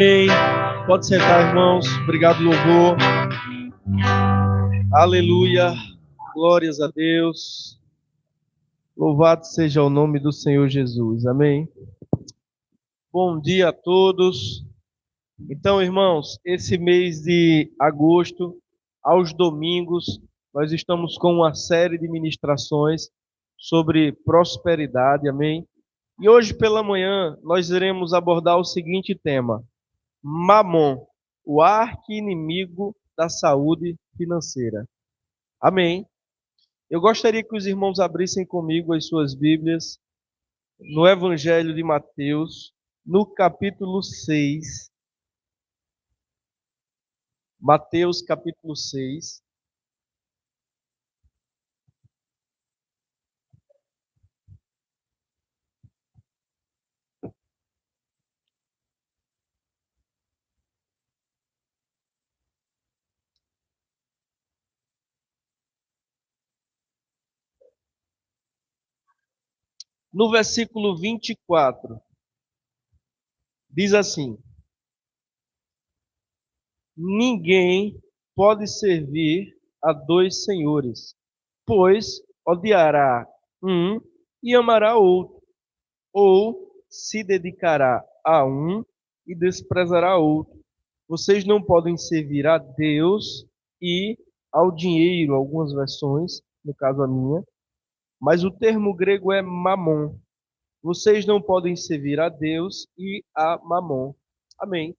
Amém. Pode sentar, irmãos. Obrigado, louvor. Aleluia. Glórias a Deus. Louvado seja o nome do Senhor Jesus. Amém. Bom dia a todos. Então, irmãos, esse mês de agosto, aos domingos, nós estamos com uma série de ministrações sobre prosperidade. Amém. E hoje pela manhã nós iremos abordar o seguinte tema: Mamon, o arqui-inimigo da saúde financeira. Amém. Eu gostaria que os irmãos abrissem comigo as suas Bíblias no Evangelho de Mateus, no capítulo 6. Mateus, capítulo 6. No versículo 24, diz assim: Ninguém pode servir a dois senhores, pois odiará um e amará outro, ou se dedicará a um e desprezará outro. Vocês não podem servir a Deus e ao dinheiro, algumas versões, no caso a minha, mas o termo grego é mamon. Vocês não podem servir a Deus e a mamon. Amém.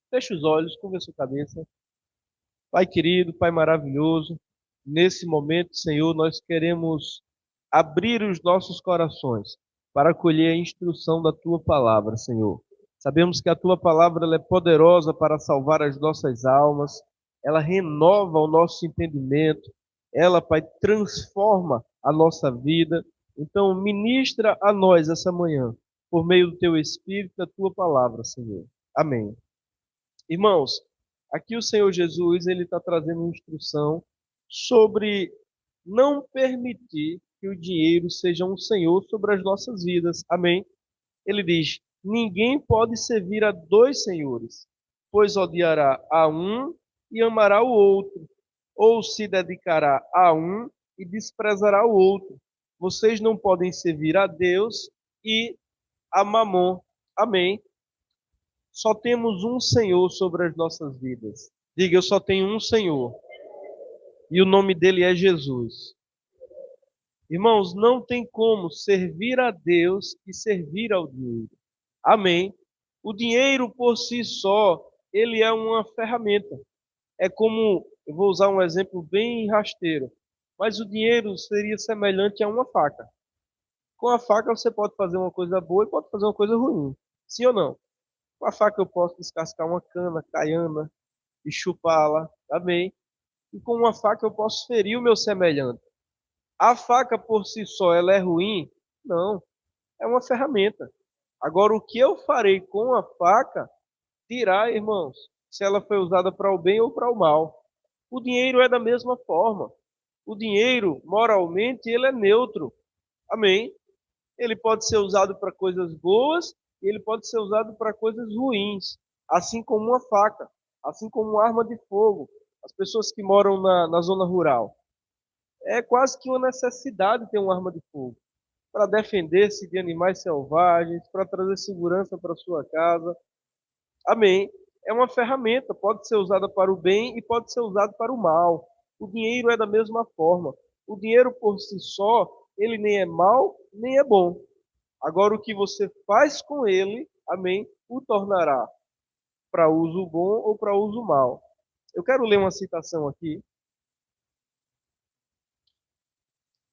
Feche os olhos, curva a sua cabeça. Pai querido, Pai maravilhoso, nesse momento, Senhor, nós queremos abrir os nossos corações para acolher a instrução da Tua palavra, Senhor. Sabemos que a Tua palavra ela é poderosa para salvar as nossas almas, ela renova o nosso entendimento, ela, Pai, transforma a nossa vida. Então, ministra a nós essa manhã, por meio do Teu Espírito, da Tua palavra, Senhor. Amém. Irmãos, aqui o Senhor Jesus ele está trazendo uma instrução sobre não permitir que o dinheiro seja um senhor sobre as nossas vidas. Amém? Ele diz: ninguém pode servir a dois senhores, pois odiará a um e amará o outro, ou se dedicará a um e desprezará o outro. Vocês não podem servir a Deus e a Mamon. Amém? Só temos um Senhor sobre as nossas vidas. Diga, eu só tenho um Senhor. E o nome dele é Jesus. Irmãos, não tem como servir a Deus e servir ao dinheiro. Amém. O dinheiro por si só, ele é uma ferramenta. É como, eu vou usar um exemplo bem rasteiro, mas o dinheiro seria semelhante a uma faca. Com a faca você pode fazer uma coisa boa e pode fazer uma coisa ruim. Sim ou não? Com a faca eu posso descascar uma cana, caiana, e chupá-la. Amém. E com uma faca eu posso ferir o meu semelhante. A faca por si só, ela é ruim? Não, é uma ferramenta. Agora, o que eu farei com a faca, dirá, irmãos, se ela foi usada para o bem ou para o mal. O dinheiro é da mesma forma. O dinheiro, moralmente, ele é neutro. Amém? Ele pode ser usado para coisas boas e ele pode ser usado para coisas ruins, assim como uma faca, assim como uma arma de fogo. As pessoas que moram na zona rural. É quase que uma necessidade ter uma arma de fogo para defender-se de animais selvagens, para trazer segurança para sua casa. Amém. É uma ferramenta, pode ser usada para o bem e pode ser usada para o mal. O dinheiro é da mesma forma. O dinheiro por si só, ele nem é mal, nem é bom. Agora, o que você faz com ele, amém, o tornará para uso bom ou para uso mal. Eu quero ler uma citação aqui.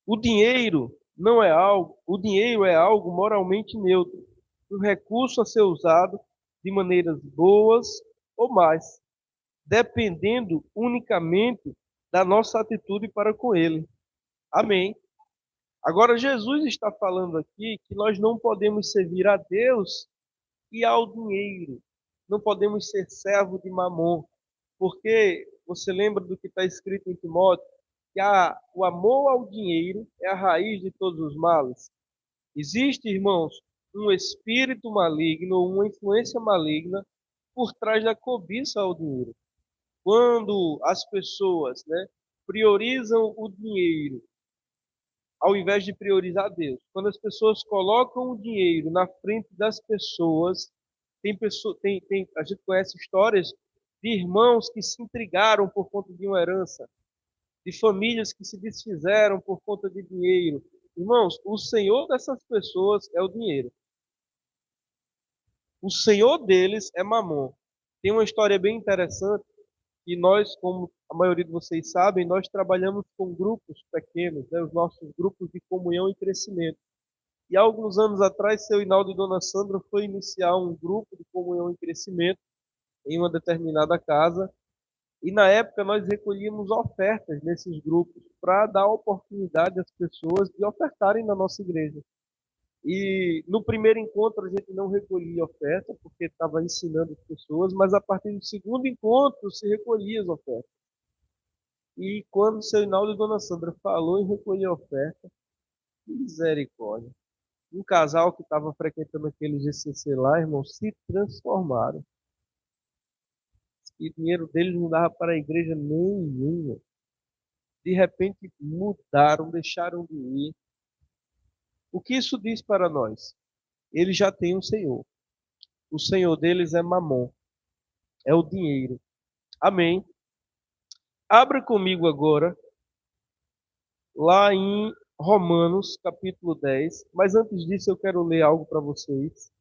O dinheiro é algo moralmente neutro, um recurso a ser usado de maneiras boas ou más, dependendo unicamente da nossa atitude para com ele. Amém. Agora, Jesus está falando aqui que nós não podemos servir a Deus e ao dinheiro. Não podemos ser servo de Mamon, porque você lembra do que está escrito em Timóteo, que o amor ao dinheiro é a raiz de todos os males. Existe, irmãos, um espírito maligno, uma influência maligna por trás da cobiça ao dinheiro. Quando as pessoas, né, priorizam o dinheiro ao invés de priorizar Deus. Quando as pessoas colocam o dinheiro na frente das pessoas, a gente conhece histórias de irmãos que se intrigaram por conta de uma herança, de famílias que se desfizeram por conta de dinheiro. Irmãos, o senhor dessas pessoas é o dinheiro. O senhor deles é Mamon. Tem uma história bem interessante e nós, como a maioria de vocês sabem, nós trabalhamos com grupos pequenos, né, os nossos grupos de comunhão e crescimento. E há alguns anos atrás, seu Hinaldo e Dona Sandra foi iniciar um grupo de comunhão e crescimento em uma determinada casa. E na época nós recolhíamos ofertas nesses grupos para dar oportunidade às pessoas de ofertarem na nossa igreja. E no primeiro encontro a gente não recolhia oferta, porque estava ensinando as pessoas, mas a partir do segundo encontro se recolhia as ofertas. E quando o seu Hinaldo e Dona Sandra falou em recolher oferta, misericórdia. Um casal que estava frequentando aquele GCC lá, irmão, se transformaram. E o dinheiro deles não dava para a igreja nenhuma. De repente mudaram, deixaram de ir. O que isso diz para nós? Eles já têm um Senhor. O Senhor deles é Mamon, é o dinheiro. Amém. Abra comigo agora, lá em Romanos, capítulo 10. Mas antes disso, eu quero ler algo para vocês.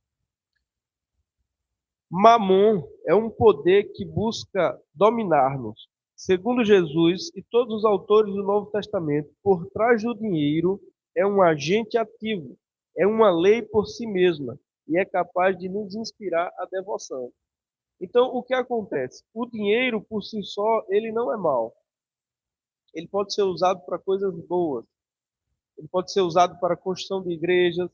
Mamon é um poder que busca dominar-nos. Segundo Jesus e todos os autores do Novo Testamento, por trás do dinheiro é um agente ativo, é uma lei por si mesma e é capaz de nos inspirar à devoção. Então, o que acontece? O dinheiro por si só, ele não é mau. Ele pode ser usado para coisas boas. Ele pode ser usado para a construção de igrejas,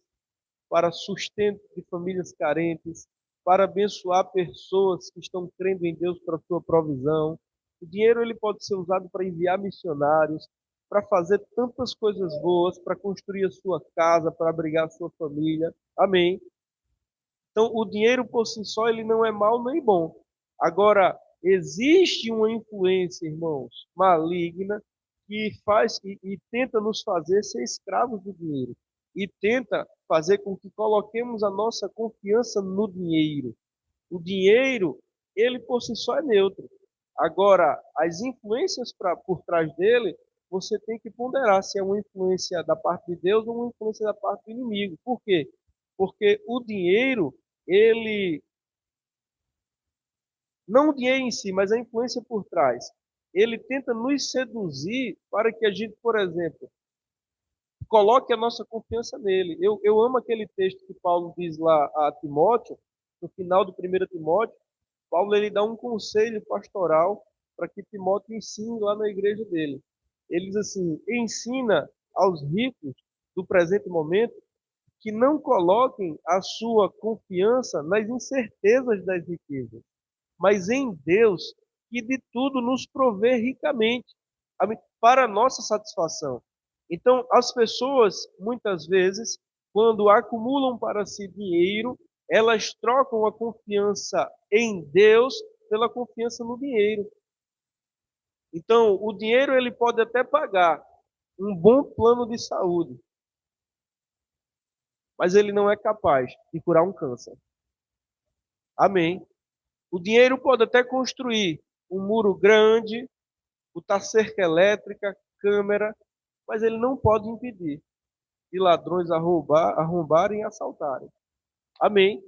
para sustento de famílias carentes, para abençoar pessoas que estão crendo em Deus para a sua provisão. O dinheiro ele pode ser usado para enviar missionários, para fazer tantas coisas boas, para construir a sua casa, para abrigar a sua família. Amém. Então, o dinheiro por si só ele não é mau nem bom. Agora, existe uma influência, irmãos, maligna que faz e tenta nos fazer ser escravos do dinheiro e tenta fazer com que coloquemos a nossa confiança no dinheiro. O dinheiro, ele por si só é neutro. Agora, as influências por trás dele, você tem que ponderar se é uma influência da parte de Deus ou uma influência da parte do inimigo. Por quê? Porque o dinheiro, ele, não o dinheiro em si, mas a influência por trás, ele tenta nos seduzir para que a gente, por exemplo, coloque a nossa confiança nele. Eu amo aquele texto que Paulo diz lá a Timóteo, no final do 1 Timóteo. Paulo ele dá um conselho pastoral para que Timóteo ensine lá na igreja dele. Ele diz assim: ensina aos ricos do presente momento que não coloquem a sua confiança nas incertezas das riquezas, mas em Deus, que de tudo nos provê ricamente, para a nossa satisfação. Então, as pessoas, muitas vezes, quando acumulam para si dinheiro, elas trocam a confiança em Deus pela confiança no dinheiro. Então, o dinheiro ele pode até pagar um bom plano de saúde, mas ele não é capaz de curar um câncer. Amém. O dinheiro pode até construir um muro grande, botar cerca elétrica, câmera, mas ele não pode impedir de ladrões arrombarem e assaltarem. Amém.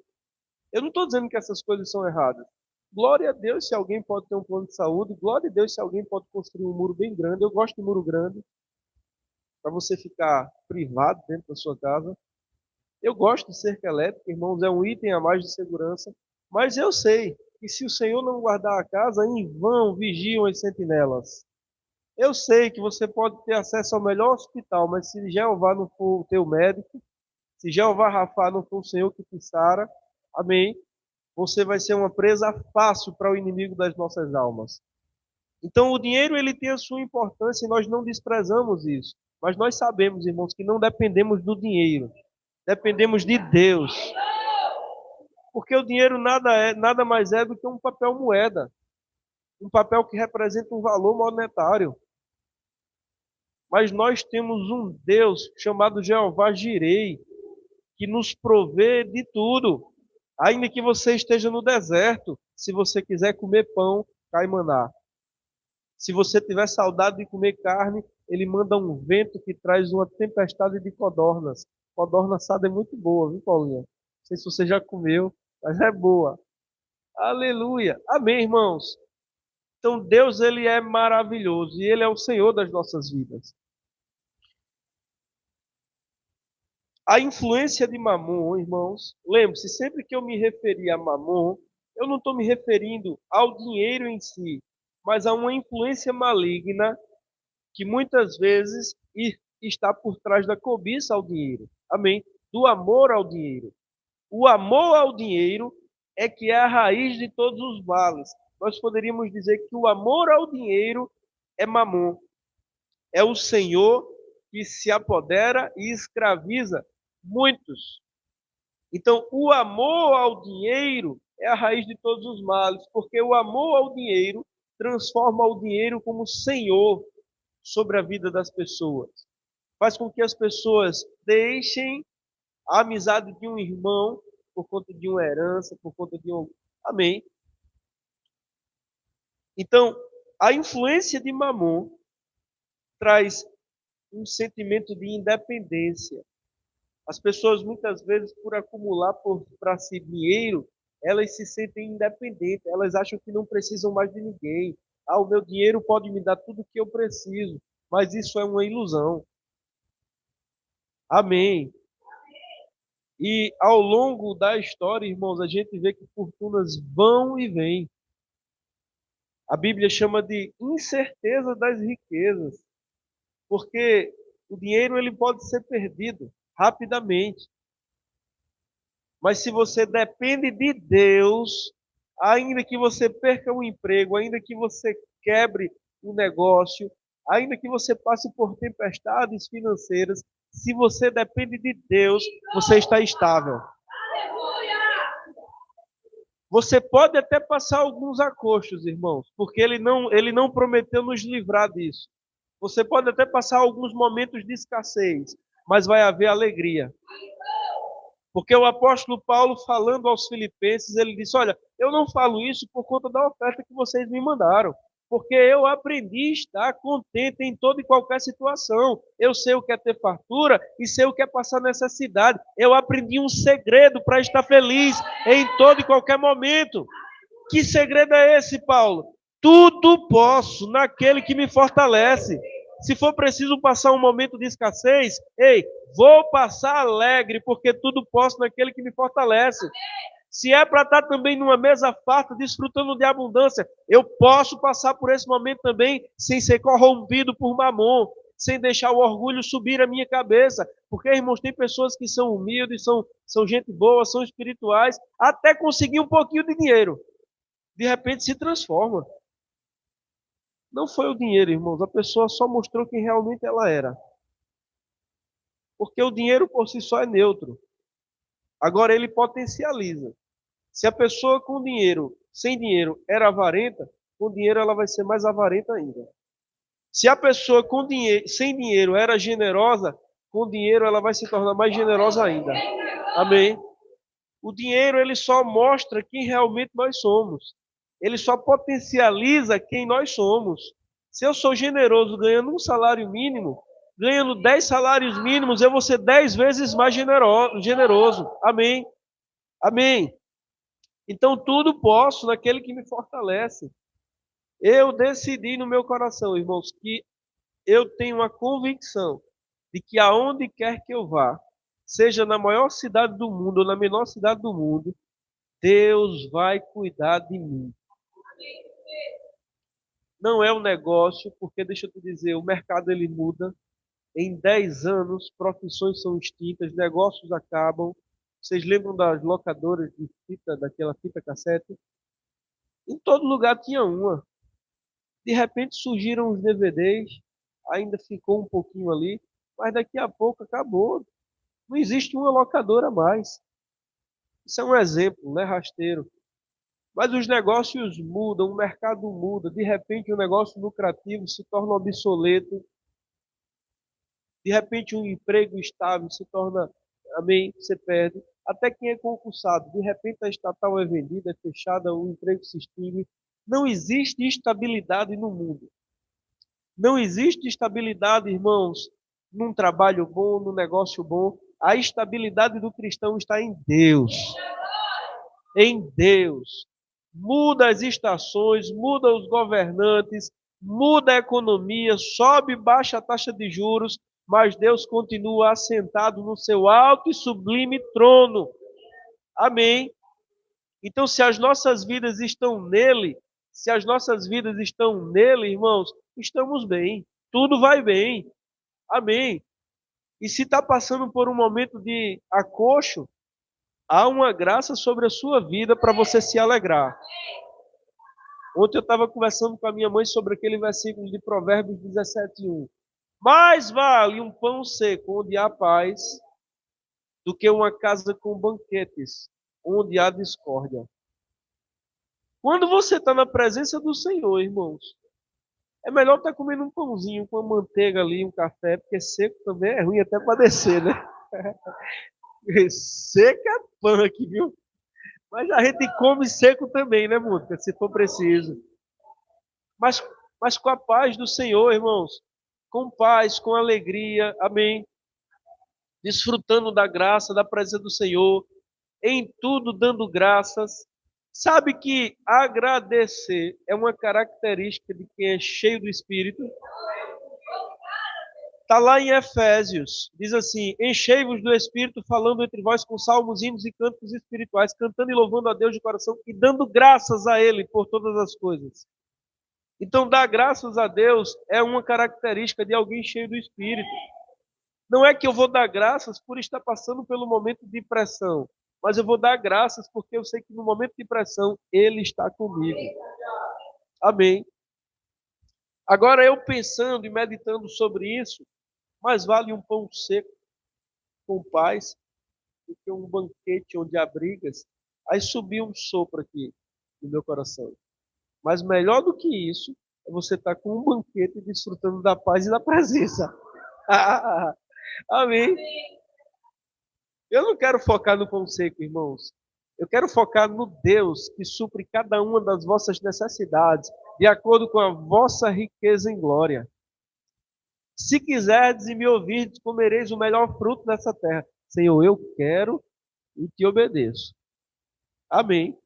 Eu não estou dizendo que essas coisas são erradas. Glória a Deus se alguém pode ter um plano de saúde. Glória a Deus se alguém pode construir um muro bem grande. Eu gosto de muro grande, para você ficar privado dentro da sua casa. Eu gosto de cerca elétrica, irmãos, é um item a mais de segurança. Mas eu sei que se o Senhor não guardar a casa, em vão vigiam as sentinelas. Eu sei que você pode ter acesso ao melhor hospital, mas se Jeová não for o teu médico, se Jeová Rafá não for o Senhor que te sara, amém, você vai ser uma presa fácil para o inimigo das nossas almas. Então o dinheiro ele tem a sua importância e nós não desprezamos isso. Mas nós sabemos, irmãos, que não dependemos do dinheiro. Dependemos de Deus. Porque o dinheiro nada mais é do que um papel moeda, um papel que representa um valor monetário. Mas nós temos um Deus chamado Jeová Jirei, que nos provê de tudo. Ainda que você esteja no deserto, se você quiser comer pão, cai maná. Se você tiver saudade de comer carne, ele manda um vento que traz uma tempestade de codornas. Codorna assada é muito boa, viu, Paulinha? Não sei se você já comeu, mas é boa. Aleluia. Amém, irmãos. Então Deus, ele é maravilhoso e ele é o Senhor das nossas vidas. A influência de Mamon, irmãos, lembre-se, sempre que eu me referi a Mamon, eu não estou me referindo ao dinheiro em si, mas a uma influência maligna que muitas vezes está por trás da cobiça ao dinheiro. Amém? Do amor ao dinheiro. O amor ao dinheiro é que é a raiz de todos os males. Nós poderíamos dizer que o amor ao dinheiro é Mamon. É o Senhor que se apodera e escraviza muitos. Então, o amor ao dinheiro é a raiz de todos os males, porque o amor ao dinheiro transforma o dinheiro como senhor sobre a vida das pessoas. Faz com que as pessoas deixem a amizade de um irmão por conta de uma herança, por conta de um... Amém. Então, a influência de Mamon traz um sentimento de independência. As pessoas, muitas vezes, por acumular para si dinheiro, elas se sentem independentes, elas acham que não precisam mais de ninguém. Ah, o meu dinheiro pode me dar tudo o que eu preciso, mas isso é uma ilusão. Amém. E ao longo da história, irmãos, a gente vê que fortunas vão e vêm. A Bíblia chama de incerteza das riquezas, porque o dinheiro ele pode ser perdido rapidamente. Mas se você depende de Deus, ainda que você perca o emprego, ainda que você quebre o negócio, ainda que você passe por tempestades financeiras, se você depende de Deus, você está estável. Você pode até passar alguns acostos, irmãos, porque ele não prometeu nos livrar disso. Você pode até passar alguns momentos de escassez, mas vai haver alegria. Porque o apóstolo Paulo, falando aos filipenses, ele disse, olha, eu não falo isso por conta da oferta que vocês me mandaram, porque eu aprendi a estar contente em toda e qualquer situação. Eu sei o que é ter fartura e sei o que é passar necessidade. Eu aprendi um segredo para estar feliz em todo e qualquer momento. Que segredo é esse, Paulo? Tudo posso naquele que me fortalece. Se for preciso passar um momento de escassez, ei, vou passar alegre, porque tudo posso naquele que me fortalece. Se é para estar também numa mesa farta, desfrutando de abundância, eu posso passar por esse momento também sem ser corrompido por mamon, sem deixar o orgulho subir a minha cabeça. Porque, irmãos, tem pessoas que são humildes, são gente boa, são espirituais, até conseguir um pouquinho de dinheiro. De repente se transforma. Não foi o dinheiro, irmãos, a pessoa só mostrou quem realmente ela era. Porque o dinheiro por si só é neutro. Agora ele potencializa. Se a pessoa com dinheiro, sem dinheiro, era avarenta, com dinheiro ela vai ser mais avarenta ainda. Se a pessoa com dinheiro, sem dinheiro era generosa, com dinheiro ela vai se tornar mais generosa ainda. Amém? O dinheiro ele só mostra quem realmente nós somos. Ele só potencializa quem nós somos. Se eu sou generoso ganhando um salário mínimo, ganhando 10 salários mínimos, eu vou ser 10 vezes mais generoso. Amém? Amém. Então tudo posso naquele que me fortalece. Eu decidi no meu coração, irmãos, que eu tenho uma convicção de que aonde quer que eu vá, seja na maior cidade do mundo ou na menor cidade do mundo, Deus vai cuidar de mim. Não é um negócio, porque deixa eu te dizer, o mercado ele muda. Em 10 anos, profissões são extintas, negócios acabam. Vocês lembram das locadoras de fita, daquela fita cassete? Em todo lugar tinha uma. De repente surgiram os DVDs, ainda ficou um pouquinho ali, mas daqui a pouco acabou. Não existe uma locadora mais. Isso é um exemplo, né, rasteiro? Mas os negócios mudam, o mercado muda, de repente um negócio lucrativo se torna obsoleto, de repente um emprego estável se torna, amém, você perde. Até quem é concursado, de repente a estatal é vendida, é fechada, o emprego se extingue. Não existe estabilidade no mundo. Não existe estabilidade, irmãos, num trabalho bom, num negócio bom. A estabilidade do cristão está em Deus. Em Deus. Muda as estações, muda os governantes, muda a economia, sobe e baixa a taxa de juros, mas Deus continua assentado no seu alto e sublime trono. Amém. Então, se as nossas vidas estão nele, se as nossas vidas estão nele, irmãos, estamos bem. Tudo vai bem. Amém. E se está passando por um momento de acocho, há uma graça sobre a sua vida para você se alegrar. Ontem eu estava conversando com a minha mãe sobre aquele versículo de Provérbios 17:1. Mais vale um pão seco onde há paz do que uma casa com banquetes onde há discórdia. Quando você está na presença do Senhor, irmãos, é melhor estar comendo um pãozinho com uma manteiga ali, um café, porque seco também é ruim até para descer, né? Seco é punk, viu? Mas a gente come seco também, né, Música? Se for preciso. Mas, mas com a paz do Senhor, irmãos. Com paz, com alegria, amém. Desfrutando da graça, da presença do Senhor. Em tudo dando graças. Sabe que agradecer é uma característica de quem é cheio do Espírito. Está lá em Efésios, diz assim: enchei-vos do Espírito, falando entre vós com salmos, hinos e cantos espirituais, cantando e louvando a Deus de coração e dando graças a Ele por todas as coisas. Então, dar graças a Deus é uma característica de alguém cheio do Espírito. Não é que eu vou dar graças por estar passando pelo momento de pressão, mas eu vou dar graças porque eu sei que no momento de pressão Ele está comigo. Amém. Agora, eu pensando e meditando sobre isso, mais vale um pão seco com paz do que um banquete onde há brigas. Aí subiu um sopro aqui no meu coração. Mas melhor do que isso é você estar com um banquete desfrutando da paz e da presença. Amém. Eu não quero focar no pão seco, irmãos. Eu quero focar no Deus que supre cada uma das vossas necessidades, de acordo com a vossa riqueza em glória. Se quiserdes e me ouvirdes, comereis o melhor fruto dessa terra. Senhor, eu quero e te obedeço. Amém.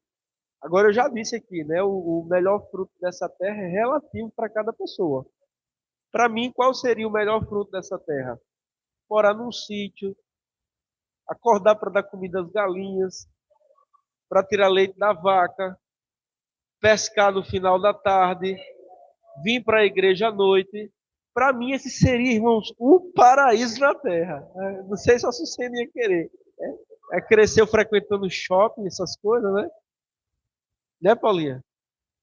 Agora eu já disse aqui, né? O melhor fruto dessa terra é relativo para cada pessoa. Para mim, qual seria o melhor fruto dessa terra? Morar num sítio, acordar para dar comida às galinhas, para tirar leite da vaca, pescar no final da tarde, vir para a igreja à noite. Para mim, esse seria, irmãos, o paraíso na terra. Não sei se você ia querer. Cresceu frequentando shopping, essas coisas, né? Né, Paulinha?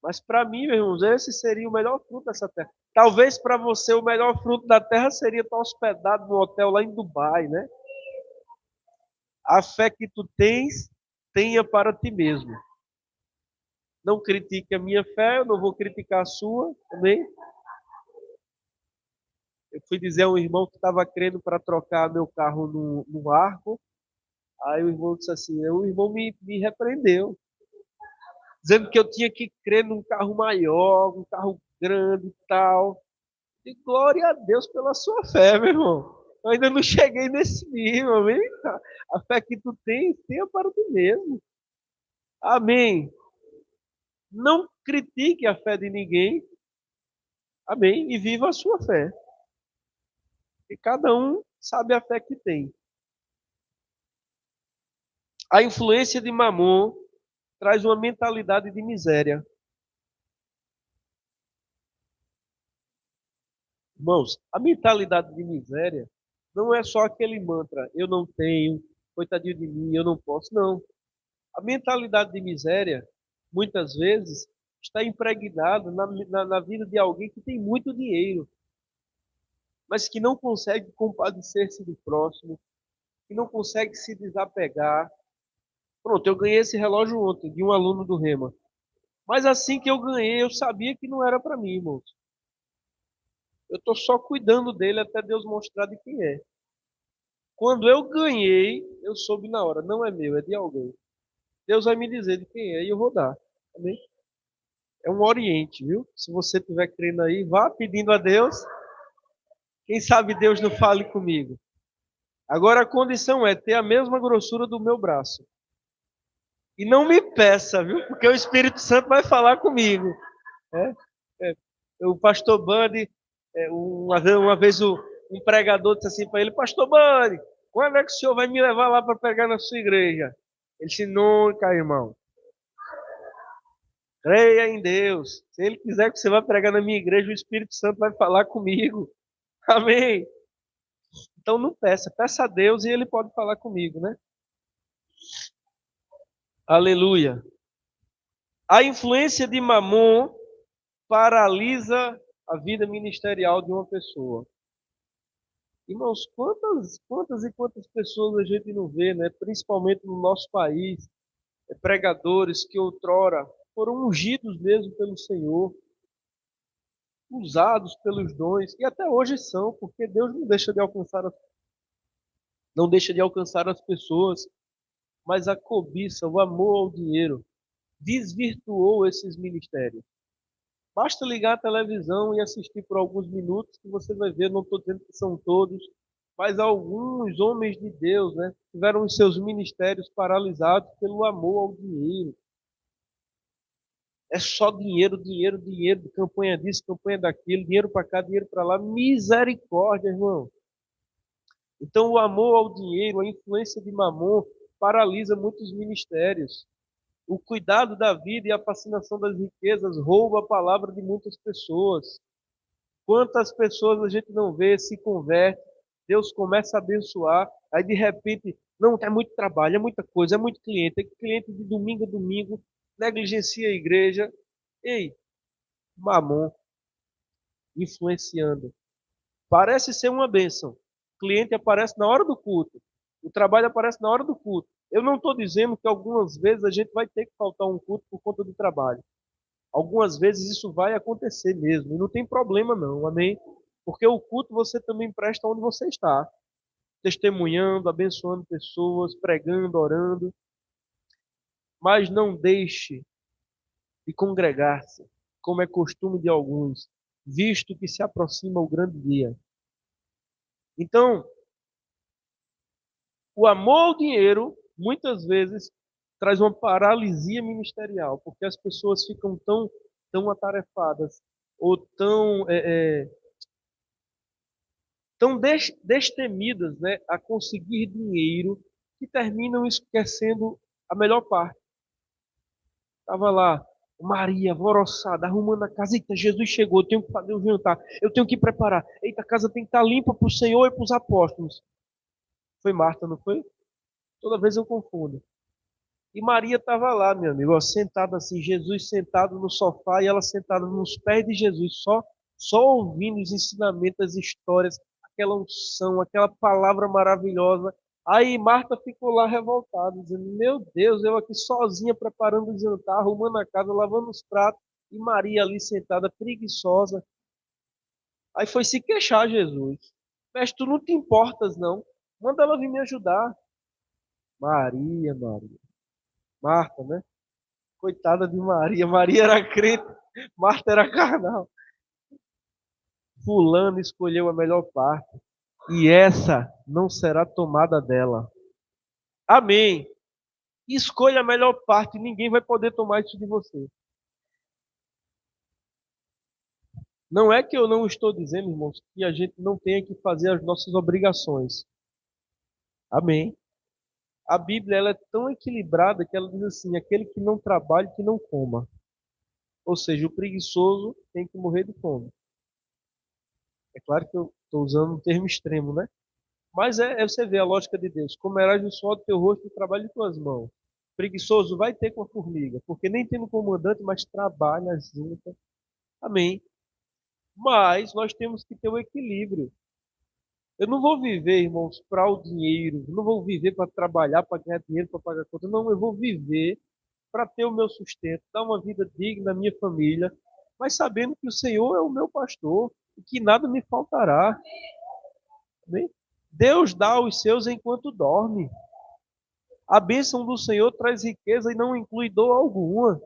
Mas para mim, meus irmãos, esse seria o melhor fruto dessa terra. Talvez para você o melhor fruto da terra seria estar hospedado num hotel lá em Dubai, né? A fé que tu tens, tenha para ti mesmo. Não critique a minha fé, eu não vou criticar a sua, também. Eu fui dizer a um irmão que estava crendo para trocar meu carro no Arco. Aí o irmão disse assim, o irmão me repreendeu, dizendo que eu tinha que crer num carro maior, um carro grande e tal. E glória a Deus pela sua fé, meu irmão. Eu ainda não cheguei nesse nível, amém? A fé que tu tens, tenha para ti mesmo. Amém. Não critique a fé de ninguém, amém? E viva a sua fé. E cada um sabe a fé que tem. A influência de Mamon traz uma mentalidade de miséria. Irmãos, a mentalidade de miséria não é só aquele mantra, eu não tenho, coitadinho de mim, eu não posso, não. A mentalidade de miséria, muitas vezes, está impregnada na vida de alguém que tem muito dinheiro, mas que não consegue compadecer-se do próximo, que não consegue se desapegar. Pronto, eu ganhei esse relógio ontem de um aluno do Rema. Mas assim que eu ganhei, eu sabia que não era para mim, irmãos. Eu estou só cuidando dele até Deus mostrar de quem é. Quando eu ganhei, eu soube na hora, não é meu, é de alguém. Deus vai me dizer de quem é e eu vou dar. Amém? É um oriente, viu? Se você estiver crendo aí, vá pedindo a Deus. Quem sabe Deus não fale comigo. Agora a condição é ter a mesma grossura do meu braço. E não me peça, viu? Porque o Espírito Santo vai falar comigo. É, é. O pastor Bandi, uma vez um pregador disse assim para ele: Pastor Bandi, quando é que o senhor vai me levar lá para pregar na sua igreja? Ele disse: Nunca, irmão. Creia em Deus. Se ele quiser que você vá pregar na minha igreja, o Espírito Santo vai falar comigo. Amém. Então não peça, peça a Deus e ele pode falar comigo, né? Aleluia. A influência de Mamon paralisa a vida ministerial de uma pessoa. Irmãos, quantas e quantas pessoas a gente não vê, né? Principalmente no nosso país, pregadores que outrora foram ungidos mesmo pelo Senhor, usados pelos dons, e até hoje são, porque Deus não deixa de alcançar as pessoas, mas a cobiça, o amor ao dinheiro, desvirtuou esses ministérios. Basta ligar a televisão e assistir por alguns minutos que você vai ver, não estou dizendo que são todos, mas alguns homens de Deus, né, tiveram os seus ministérios paralisados pelo amor ao dinheiro. É só dinheiro, dinheiro, dinheiro, campanha disso, campanha daquilo, dinheiro para cá, dinheiro para lá. Misericórdia, irmão. Então, o amor ao dinheiro, a influência de Mamon, paralisa muitos ministérios. O cuidado da vida e a fascinação das riquezas rouba a palavra de muitas pessoas. Quantas pessoas a gente não vê, se converte, Deus começa a abençoar, aí de repente, não, é muito trabalho, é muita coisa, é cliente de domingo a domingo, negligencia a igreja. Ei, Mamon, influenciando. Parece ser uma bênção. O cliente aparece na hora do culto. O trabalho aparece na hora do culto. Eu não estou dizendo que algumas vezes a gente vai ter que faltar um culto por conta do trabalho. Algumas vezes isso vai acontecer mesmo. E não tem problema não, amém? Porque o culto você também presta onde você está. Testemunhando, abençoando pessoas, pregando, orando. Mas não deixe de congregar-se, como é costume de alguns, visto que se aproxima o grande dia. Então, o amor ao dinheiro, muitas vezes, traz uma paralisia ministerial, porque as pessoas ficam tão atarefadas ou tão destemidas, né, a conseguir dinheiro que terminam esquecendo a melhor parte. Estava lá, Maria, alvoroçada, arrumando a casa. Eita, Jesus chegou, eu tenho que fazer o jantar, eu tenho que preparar. Eita, a casa tem que estar limpa para o Senhor e para os apóstolos. Foi Marta, não foi? Toda vez eu confundo. E Maria estava lá, meu amigo, ó, sentada assim, Jesus sentado no sofá e ela sentada nos pés de Jesus, só ouvindo os ensinamentos, as histórias, aquela unção, aquela palavra maravilhosa. Aí Marta ficou lá revoltada, dizendo: Meu Deus, eu aqui sozinha preparando o jantar, arrumando a casa, lavando os pratos, e Maria ali sentada, preguiçosa. Aí foi se queixar a Jesus: Mestre, tu não te importas, não? Manda ela vir me ajudar. Maria, Maria. Marta, né? Coitada de Maria. Maria era crente, Marta era carnal. Fulano escolheu a melhor parte. E essa não será tomada dela. Amém. Escolha a melhor parte. Ninguém vai poder tomar isso de você. Não é que eu não estou dizendo, irmãos, que a gente não tenha que fazer as nossas obrigações. Amém. A Bíblia ela é tão equilibrada que ela diz assim: aquele que não trabalha, que não coma. Ou seja, o preguiçoso tem que morrer de fome. É claro que eu estou usando um termo extremo, né? Mas você vê a lógica de Deus. Comerás o suor do teu rosto e o trabalho de tuas mãos. Preguiçoso vai ter com a formiga, porque nem tem um comandante, mas trabalha junto. Amém. Mas nós temos que ter o equilíbrio. Eu não vou viver, irmãos, para o dinheiro. Eu não vou viver para trabalhar, para ganhar dinheiro, para pagar conta. Não, eu vou viver para ter o meu sustento, dar uma vida digna à minha família, mas sabendo que o Senhor é o meu pastor e que nada me faltará. Amém? Deus dá aos seus enquanto dorme. A bênção do Senhor traz riqueza e não inclui dor alguma.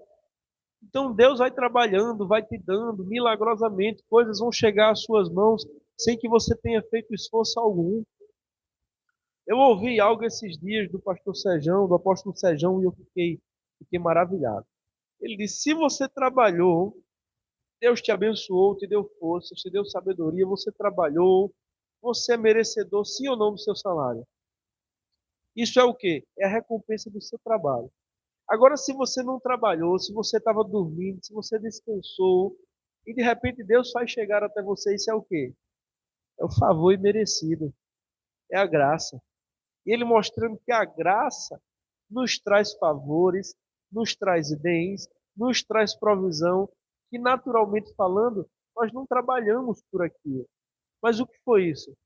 Então Deus vai trabalhando, vai te dando milagrosamente, coisas vão chegar às suas mãos sem que você tenha feito esforço algum. Eu ouvi algo esses dias do pastor Sejão, do apóstolo Sejão, e eu fiquei maravilhado. Ele disse: se você trabalhou, Deus te abençoou, te deu força, te deu sabedoria, você trabalhou, você é merecedor, sim ou não, do seu salário. Isso é o quê? É a recompensa do seu trabalho. Agora, se você não trabalhou, se você estava dormindo, se você descansou, e de repente Deus faz chegar até você, isso é o quê? É o favor imerecido, é a graça. E ele mostrando que a graça nos traz favores, nos traz bens, nos traz provisão, que naturalmente falando, nós não trabalhamos por aquilo. Mas o que foi isso?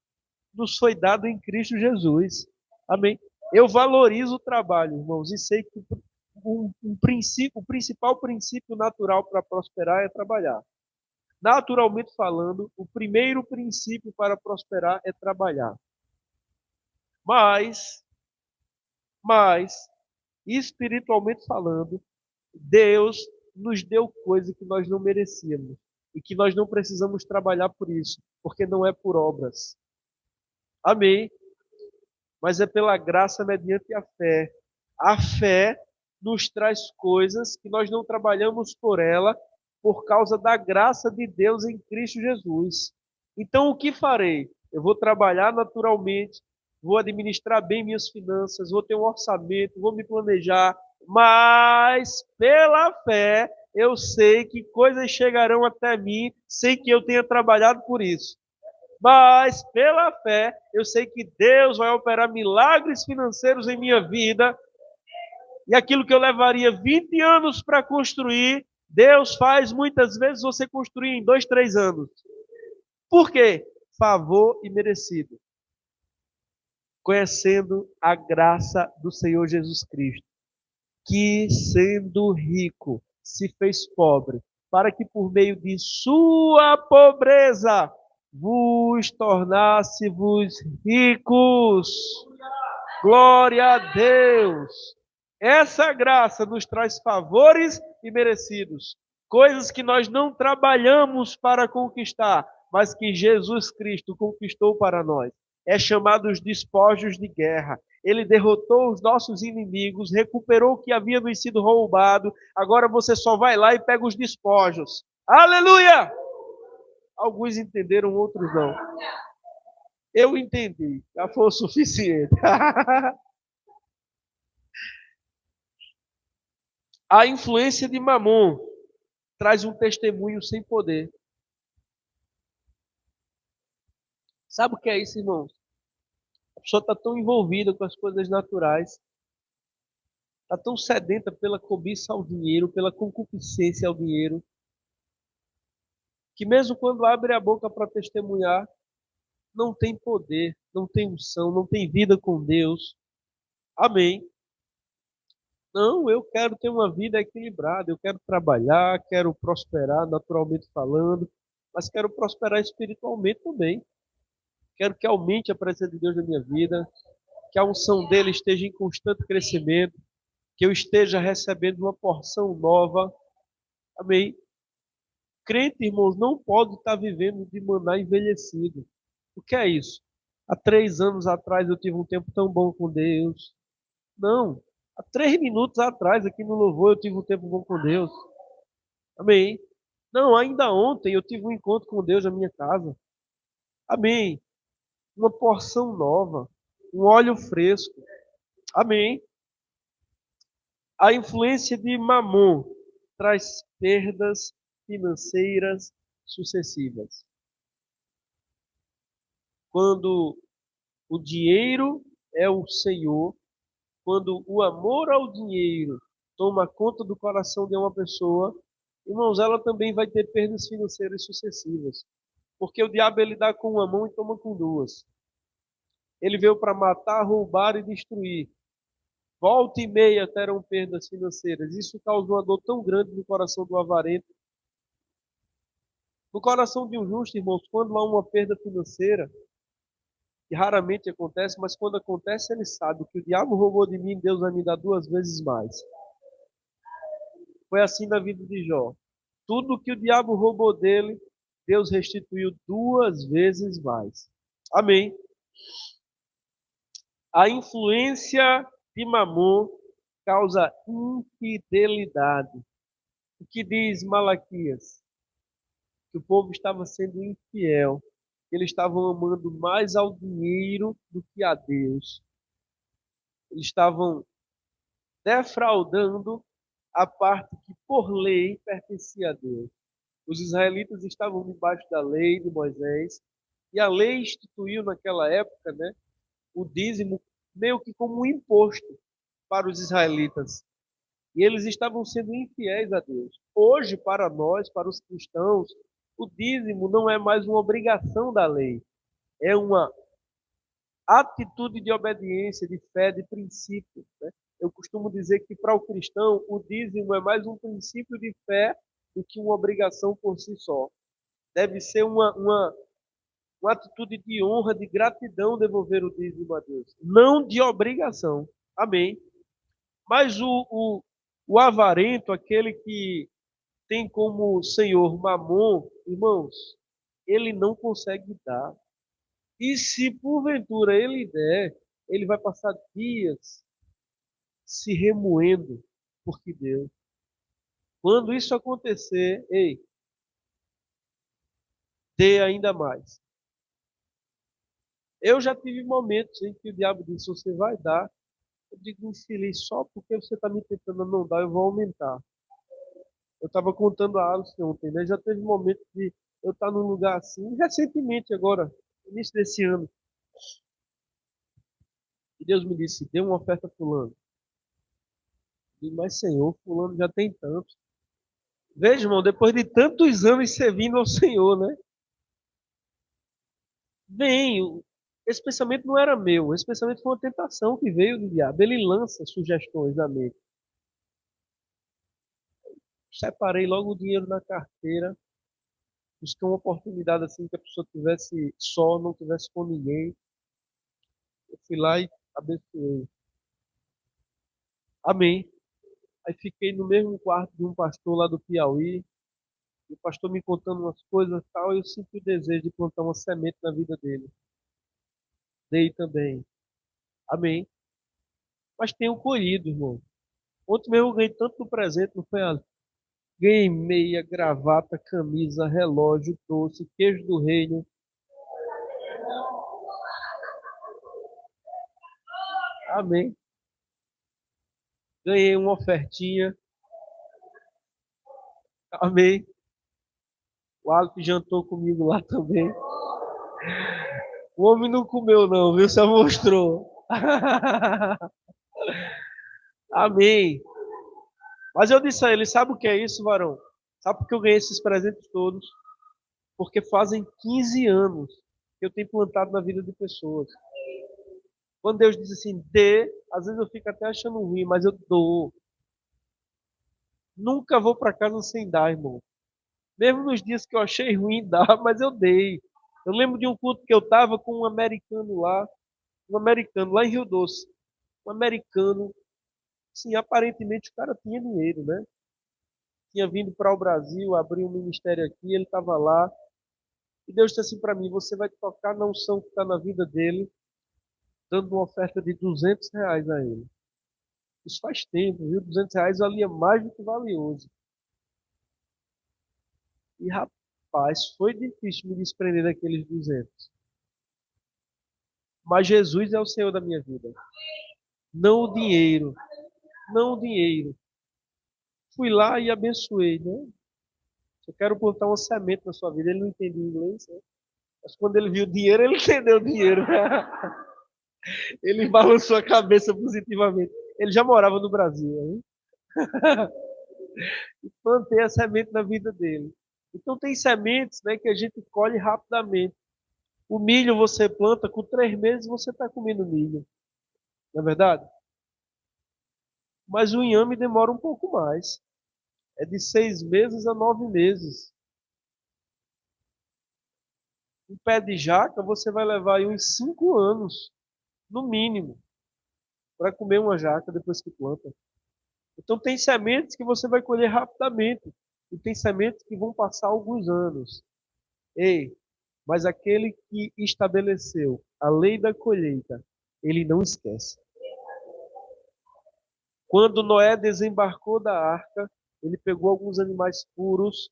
Nos foi dado em Cristo Jesus. Amém? Eu valorizo o trabalho, irmãos, e sei que o principal princípio natural para prosperar é trabalhar. Naturalmente falando, o primeiro princípio para prosperar é trabalhar. Mas, mas, espiritualmente falando, Deus nos deu coisa que nós não merecíamos e que nós não precisamos trabalhar por isso, porque não é por obras. Amém? Mas é pela graça mediante a fé. A fé nos traz coisas que nós não trabalhamos por ela, por causa da graça de Deus em Cristo Jesus. Então, o que farei? Eu vou trabalhar naturalmente, vou administrar bem minhas finanças, vou ter um orçamento, vou me planejar, mas pela fé eu sei que coisas chegarão até mim sem que eu tenha trabalhado por isso. Mas pela fé eu sei que Deus vai operar milagres financeiros em minha vida, e aquilo que eu levaria 20 anos para construir, Deus faz muitas vezes você construir em 2, 3 anos. Por quê? Favor imerecido. Conhecendo a graça do Senhor Jesus Cristo, que sendo rico, se fez pobre, para que por meio de sua pobreza vos tornasse-vos ricos. Glória a Deus! Essa graça nos traz favores imerecidos, coisas que nós não trabalhamos para conquistar, mas que Jesus Cristo conquistou para nós. É chamado os despojos de guerra. Ele derrotou os nossos inimigos, recuperou o que havia nos sido roubado. Agora você só vai lá e pega os despojos. Aleluia! Alguns entenderam, outros não. Eu entendi, já foi o suficiente. A influência de Mamon traz um testemunho sem poder. Sabe o que é isso, irmãos? A pessoa está tão envolvida com as coisas naturais, está tão sedenta pela cobiça ao dinheiro, pela concupiscência ao dinheiro, que mesmo quando abre a boca para testemunhar, não tem poder, não tem unção, não tem vida com Deus. Amém. Não, eu quero ter uma vida equilibrada, eu quero trabalhar, quero prosperar naturalmente falando, mas quero prosperar espiritualmente também. Quero que aumente a presença de Deus na minha vida, que a unção dele esteja em constante crescimento, que eu esteja recebendo uma porção nova. Amém. Crente, irmãos, não pode estar vivendo de maná envelhecido. O que é isso? Há 3 anos atrás eu tive um tempo tão bom com Deus. Não. Há 3 minutos atrás, aqui no louvor, eu tive um tempo bom com Deus. Amém. Não, ainda ontem eu tive um encontro com Deus na minha casa. Amém. Uma porção nova, um óleo fresco. Amém. A influência de Mamon traz perdas financeiras sucessivas. Quando o dinheiro é o Senhor, quando o amor ao dinheiro toma conta do coração de uma pessoa, irmãos, ela também vai ter perdas financeiras sucessivas. Porque o diabo ele dá com uma mão e toma com duas. Ele veio para matar, roubar e destruir. Volta e meia terão perdas financeiras. Isso causou uma dor tão grande no coração do avarento. No coração de um justo, irmãos, quando há uma perda financeira, que raramente acontece, mas quando acontece, ele sabe que o diabo roubou de mim, Deus vai me dar 2 vezes mais. Foi assim na vida de Jó. Tudo que o diabo roubou dele, Deus restituiu 2 vezes mais. Amém. A influência de Mamon causa infidelidade. O que diz Malaquias? Que o povo estava sendo infiel. Eles estavam amando mais ao dinheiro do que a Deus. Eles estavam defraudando a parte que por lei pertencia a Deus. Os israelitas estavam debaixo da lei de Moisés, e a lei instituiu naquela época, né, o dízimo meio que como um imposto para os israelitas. E eles estavam sendo infiéis a Deus. Hoje, para nós, para os cristãos, o dízimo não é mais uma obrigação da lei, é uma atitude de obediência, de fé, de princípio, né? Eu costumo dizer que para o cristão o dízimo é mais um princípio de fé do que uma obrigação por si só. Deve ser uma atitude de honra, de gratidão devolver o dízimo a Deus, não de obrigação. Amém. Mas o avarento, aquele que tem como senhor Mamon, irmãos, ele não consegue dar. E se porventura ele der, ele vai passar dias se remoendo porque deu. Quando isso acontecer, ei, dê ainda mais. Eu já tive momentos em que o diabo disse: você vai dar. Eu digo: infeliz, só porque você está me tentando não dar, eu vou aumentar. Eu estava contando a Alice ontem, né? Já teve momentos de eu estar num lugar assim, recentemente agora, início desse ano, e Deus me disse: dê uma oferta fulano. Eu digo: mas Senhor, fulano já tem tanto. Veja, irmão, depois de tantos anos servindo ao Senhor, né? Vem, esse pensamento não era meu, esse pensamento foi uma tentação que veio do diabo. Ele lança sugestões na mente. Separei logo o dinheiro na carteira, busquei uma oportunidade assim que a pessoa tivesse só, não tivesse com ninguém. Eu fui lá e abençoei. Amém. Aí fiquei no mesmo quarto de um pastor lá do Piauí, e o pastor me contando umas coisas e tal, e eu senti o desejo de plantar uma semente na vida dele. Dei também. Amém. Mas tenho colhido, irmão. Ontem mesmo eu ganhei tanto no presente, não foi, Ali? Ganhei meia, gravata, camisa, relógio, doce, queijo do reino. Amém. Ganhei uma ofertinha. Amém. O Alf jantou comigo lá também. O homem não comeu não, viu? Só mostrou. Amém. Mas eu disse a ele: sabe o que é isso, varão? Sabe por que eu ganhei esses presentes todos? Porque fazem 15 anos que eu tenho plantado na vida de pessoas. Quando Deus diz assim, dê, às vezes eu fico até achando ruim, mas eu dou. Nunca vou para casa sem dar, irmão. Mesmo nos dias que eu achei ruim dar, mas eu dei. Eu lembro de um culto que eu estava com um americano lá em Rio Doce. Um americano, sim, aparentemente o cara tinha dinheiro, né? Tinha vindo para o Brasil, abriu um ministério aqui, ele estava lá. E Deus disse assim para mim: você vai tocar na unção que está na vida dele, dando uma oferta de R$ 200 a ele. Isso faz tempo, viu? R$ 200 valia mais do que vale hoje. E rapaz, foi difícil me desprender daqueles 200. Mas Jesus é o Senhor da minha vida. Não o dinheiro. Não o dinheiro. Fui lá e abençoei, né? Eu quero plantar uma semente na sua vida. Ele não entendia inglês, né? Mas quando ele viu o dinheiro, ele entendeu o dinheiro. Ele balançou a cabeça positivamente. Ele já morava no Brasil, hein? E plantei a semente na vida dele. Então tem sementes, né, que a gente colhe rapidamente. O milho você planta, com 3 meses você está comendo milho. Não é verdade? Mas o inhame demora um pouco mais. É de 6 meses a 9 meses. Um pé de jaca você vai levar aí uns 5 anos, no mínimo, para comer uma jaca depois que planta. Então tem sementes que você vai colher rapidamente. E tem sementes que vão passar alguns anos. Ei, mas aquele que estabeleceu a lei da colheita, ele não esquece. Quando Noé desembarcou da arca, ele pegou alguns animais puros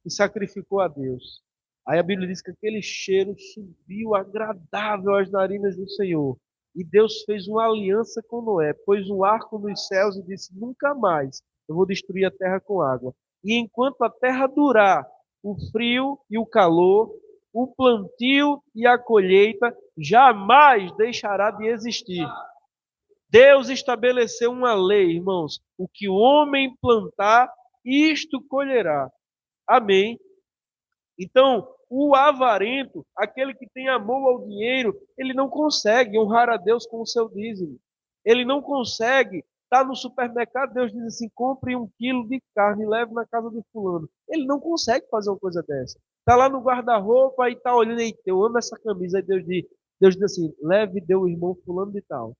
e sacrificou a Deus. Aí a Bíblia diz que aquele cheiro subiu agradável às narinas do Senhor. E Deus fez uma aliança com Noé, pôs um arco nos céus e disse: nunca mais eu vou destruir a terra com água. E enquanto a terra durar, o frio e o calor, o plantio e a colheita jamais deixará de existir. Deus estabeleceu uma lei, irmãos: o que o homem plantar, isto colherá. Amém. Então, o avarento, aquele que tem amor ao dinheiro, ele não consegue honrar a Deus com o seu dízimo. Ele não consegue estar no supermercado, Deus diz assim: compre 1 quilo de carne e leve na casa de fulano. Ele não consegue fazer uma coisa dessa. Está lá no guarda-roupa e está olhando, aí, eu amo essa camisa. Aí Deus diz assim: leve e dê o irmão fulano de tal.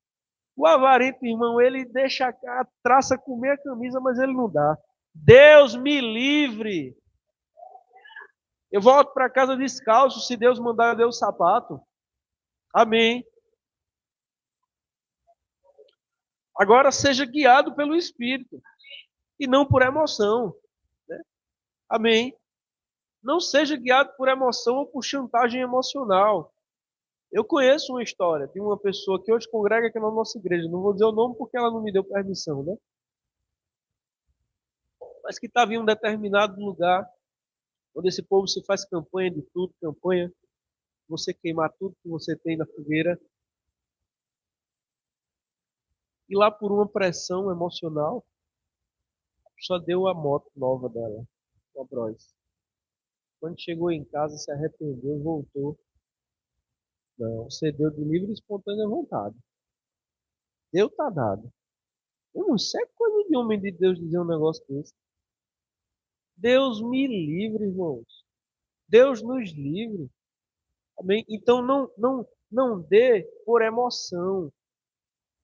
O avarento, irmão, ele deixa a traça comer a camisa, mas ele não dá. Deus me livre. Eu volto para casa descalço, se Deus mandar eu dê o sapato. Amém. Agora seja guiado pelo Espírito e não por emoção. Né? Amém. Não seja guiado por emoção ou por chantagem emocional. Eu conheço uma história de uma pessoa que hoje congrega aqui na nossa igreja. Não vou dizer o nome porque ela não me deu permissão, né? Mas que estava em um determinado lugar onde esse povo se faz campanha de tudo, campanha, você queimar tudo que você tem na fogueira. E lá por uma pressão emocional, só deu a moto nova dela, uma Bros. Quando chegou em casa, se arrependeu, voltou. Não, você deu de livre e espontânea vontade. Deu, tá dado. Eu não sei coisa de homem de Deus dizer um negócio desse. Deus me livre, irmãos. Deus nos livre. Amém? Então não dê por emoção.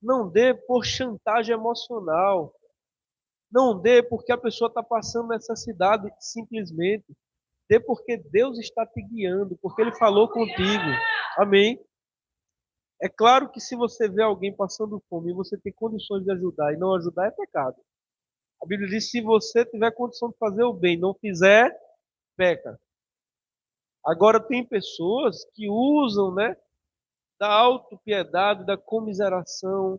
Não dê por chantagem emocional. Não dê porque a pessoa está passando necessidade simplesmente. Dê porque Deus está te guiando, porque Ele falou contigo. Amém? É claro que se você vê alguém passando fome e você tem condições de ajudar e não ajudar, é pecado. A Bíblia diz: se você tiver condição de fazer o bem, não fizer, peca. Agora tem pessoas que usam, né, da autopiedade, da comiseração,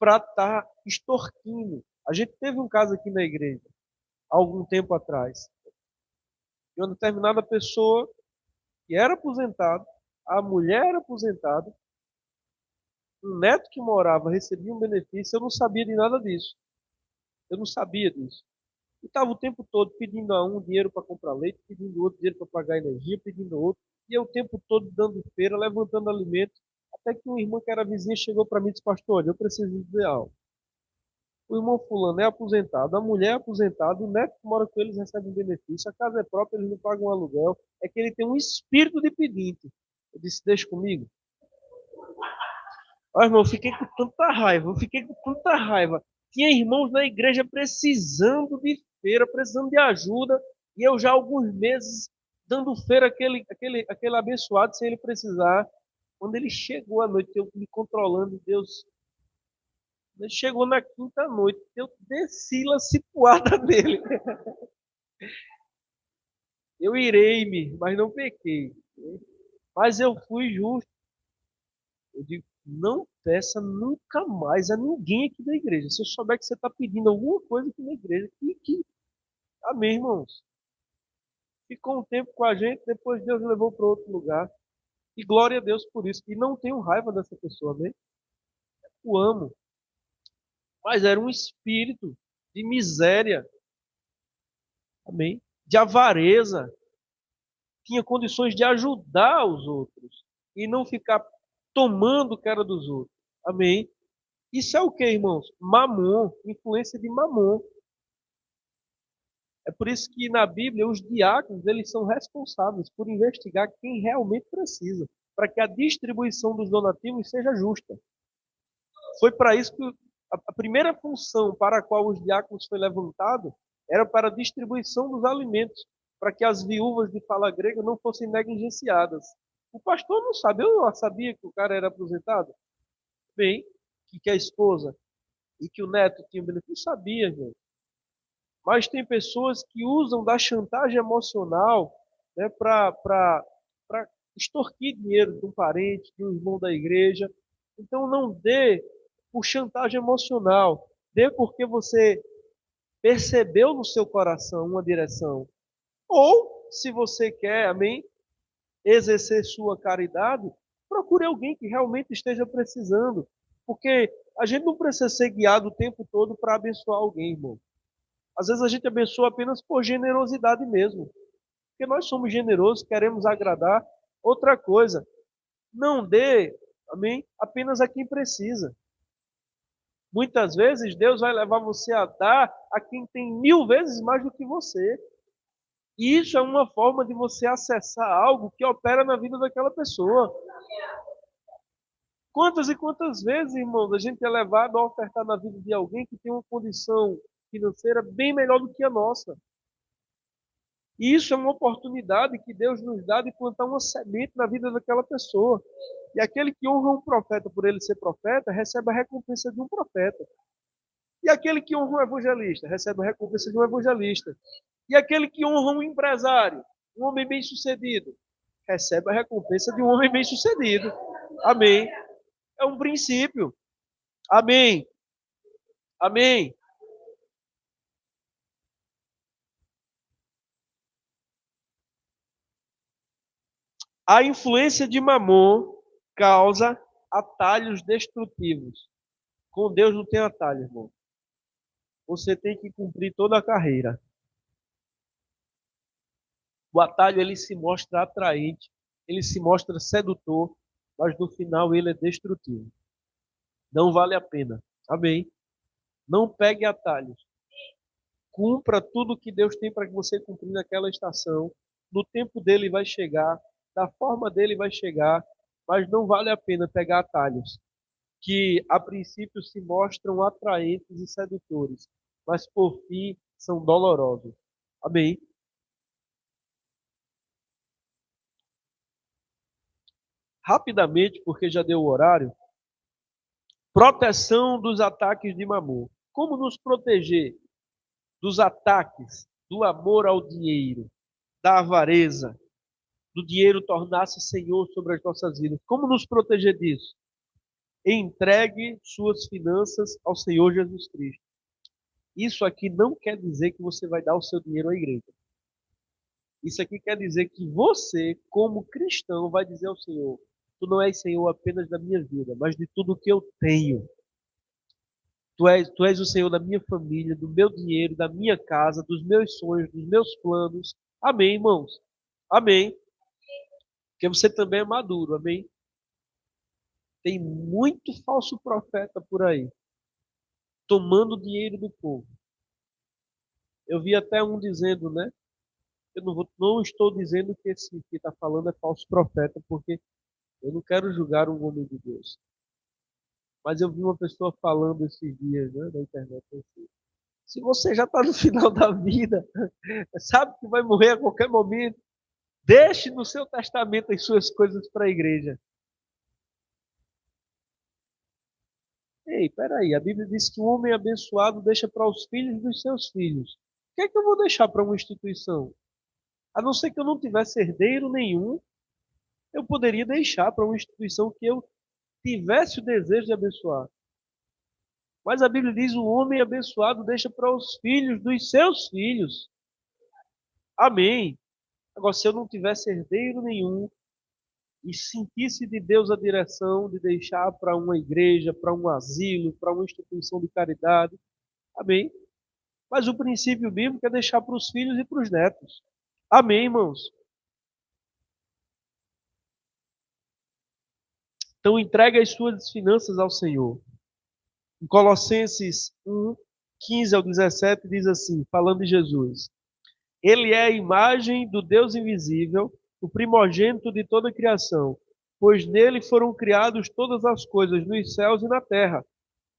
para estar extorquindo. A gente teve um caso aqui na igreja, há algum tempo atrás, de uma determinada pessoa que era aposentado, a mulher era aposentada, um neto que morava recebia um benefício, eu não sabia de nada disso. Eu não sabia disso. E estava o tempo todo pedindo a um dinheiro para comprar leite, pedindo outro dinheiro para pagar energia, pedindo outro. E eu o tempo todo dando feira, levantando alimento. Até que um irmão que era vizinho chegou para mim e disse: pastor, olha, eu preciso dizer algo. O irmão fulano é aposentado, a mulher é aposentada, o neto que mora com eles recebe um benefício, a casa é própria, eles não pagam um aluguel. É que ele tem um espírito de pedinte. Eu disse: deixa comigo. Ó, irmão, eu fiquei com tanta raiva, eu fiquei com tanta raiva. Tinha irmãos na igreja precisando de feira, precisando de ajuda, e eu já há alguns meses dando feira aquele abençoado sem ele precisar. Quando ele chegou à noite, eu me controlando, Deus, ele chegou na quinta noite, eu desci la cipuada nele. Eu irei-me, mas não pequei. Mas eu fui justo. Eu digo: não peça nunca mais a ninguém aqui da igreja. Se eu souber que você está pedindo alguma coisa aqui na igreja, amém, irmãos. Ficou um tempo com a gente, depois Deus levou para outro lugar. E glória a Deus por isso. E não tenho raiva dessa pessoa, amém? O amo. Mas era um espírito de miséria, amém? De avareza. tinha condições de ajudar os outros e não ficar tomando o que era dos outros. Amém? Isso é o que, irmãos? Mamon, influência de Mamon. É por isso que na Bíblia os diáconos eles são responsáveis por investigar quem realmente precisa, para que a distribuição dos donativos seja justa. Foi para isso que a primeira função para a qual os diáconos foi levantado era para a distribuição dos alimentos, para que as viúvas de fala grega não fossem negligenciadas. O pastor não sabe, eu sabia que o cara era aposentado. Bem, que a esposa e que o neto tinha benefício, sabia, gente. Mas tem pessoas que usam da chantagem emocional, né, para extorquir dinheiro de um parente, de um irmão da igreja. Então não dê por chantagem emocional, dê porque você percebeu no seu coração uma direção. Ou, se você quer, amém, exercer sua caridade, procure alguém que realmente esteja precisando. Porque a gente não precisa ser guiado o tempo todo para abençoar alguém, irmão. Às vezes a gente abençoa apenas por generosidade mesmo. Porque nós somos generosos, queremos agradar. Outra coisa, não dê, amém, apenas a quem precisa. Muitas vezes Deus vai levar você a dar a quem tem 1000 vezes mais do que você. E isso é uma forma de você acessar algo que opera na vida daquela pessoa. Quantas e quantas vezes, irmãos, a gente é levado a ofertar na vida de alguém que tem uma condição financeira bem melhor do que a nossa. E isso é uma oportunidade que Deus nos dá de plantar uma semente na vida daquela pessoa. E aquele que honra um profeta por ele ser profeta, recebe a recompensa de um profeta. E aquele que honra um evangelista, recebe a recompensa de um evangelista. E aquele que honra um empresário, um homem bem-sucedido, recebe a recompensa de um homem bem-sucedido. Amém. É um princípio. Amém. Amém. A influência de Mamon causa atalhos destrutivos. Com Deus não tem atalho, irmão. Você tem que cumprir toda a carreira. O atalho ele se mostra atraente, ele se mostra sedutor, mas no final ele é destrutivo. Não vale a pena. Amém. Não pegue atalhos. Cumpra tudo que Deus tem para que você cumprir naquela estação. No tempo dele vai chegar, da forma dele vai chegar, mas não vale a pena pegar atalhos que a princípio se mostram atraentes e sedutores, mas por fim são dolorosos. Amém. Rapidamente, porque já deu o horário, proteção dos ataques de Mamon. Como nos proteger dos ataques do amor ao dinheiro, da avareza, do dinheiro tornar-se senhor sobre as nossas vidas? Como nos proteger disso? Entregue suas finanças ao Senhor Jesus Cristo. Isso aqui não quer dizer que você vai dar o seu dinheiro à igreja. Isso aqui quer dizer que você, como cristão, vai dizer ao Senhor: Tu não és Senhor apenas da minha vida, mas de tudo que eu tenho. Tu és o Senhor da minha família, do meu dinheiro, da minha casa, dos meus sonhos, dos meus planos. Amém, irmãos? Amém. Porque você também é maduro, amém? Tem muito falso profeta por aí, tomando o dinheiro do povo. Eu vi até um dizendo, né? Eu não estou dizendo que esse que está falando é falso profeta, porque eu não quero julgar um homem de Deus. Mas eu vi uma pessoa falando esses dias, né, na internet, assim, se você já está no final da vida, sabe que vai morrer a qualquer momento, deixe no seu testamento as suas coisas para a igreja. Ei, peraí, a Bíblia diz que o homem abençoado deixa para os filhos dos seus filhos. O que é que eu vou deixar para uma instituição? A não ser que eu não tivesse herdeiro nenhum, eu poderia deixar para uma instituição que eu tivesse o desejo de abençoar. Mas a Bíblia diz: o homem abençoado deixa para os filhos dos seus filhos. Amém. Agora, se eu não tivesse herdeiro nenhum e sentisse de Deus a direção de deixar para uma igreja, para um asilo, para uma instituição de caridade, amém. Mas o princípio bíblico é deixar para os filhos e para os netos. Amém, irmãos. Então entregue as suas finanças ao Senhor. Em Colossenses 1, 15 ao 17 diz assim, falando de Jesus: Ele é a imagem do Deus invisível, o primogênito de toda a criação, pois nele foram criadas todas as coisas nos céus e na terra,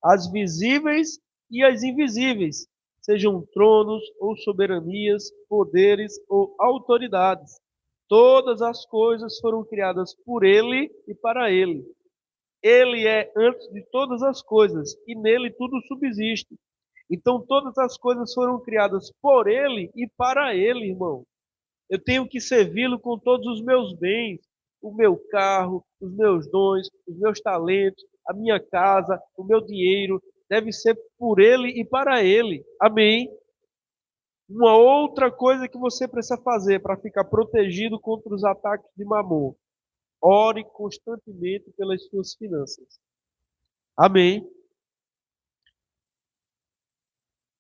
as visíveis e as invisíveis, sejam tronos ou soberanias, poderes ou autoridades. Todas as coisas foram criadas por ele e para ele. Ele é antes de todas as coisas e nele tudo subsiste. Então todas as coisas foram criadas por ele e para ele, irmão. Eu tenho que servi-lo com todos os meus bens, o meu carro, os meus dons, os meus talentos, a minha casa, o meu dinheiro, deve ser por ele e para ele. Amém? Uma outra coisa que você precisa fazer para ficar protegido contra os ataques de Mamon: ore constantemente pelas suas finanças. Amém?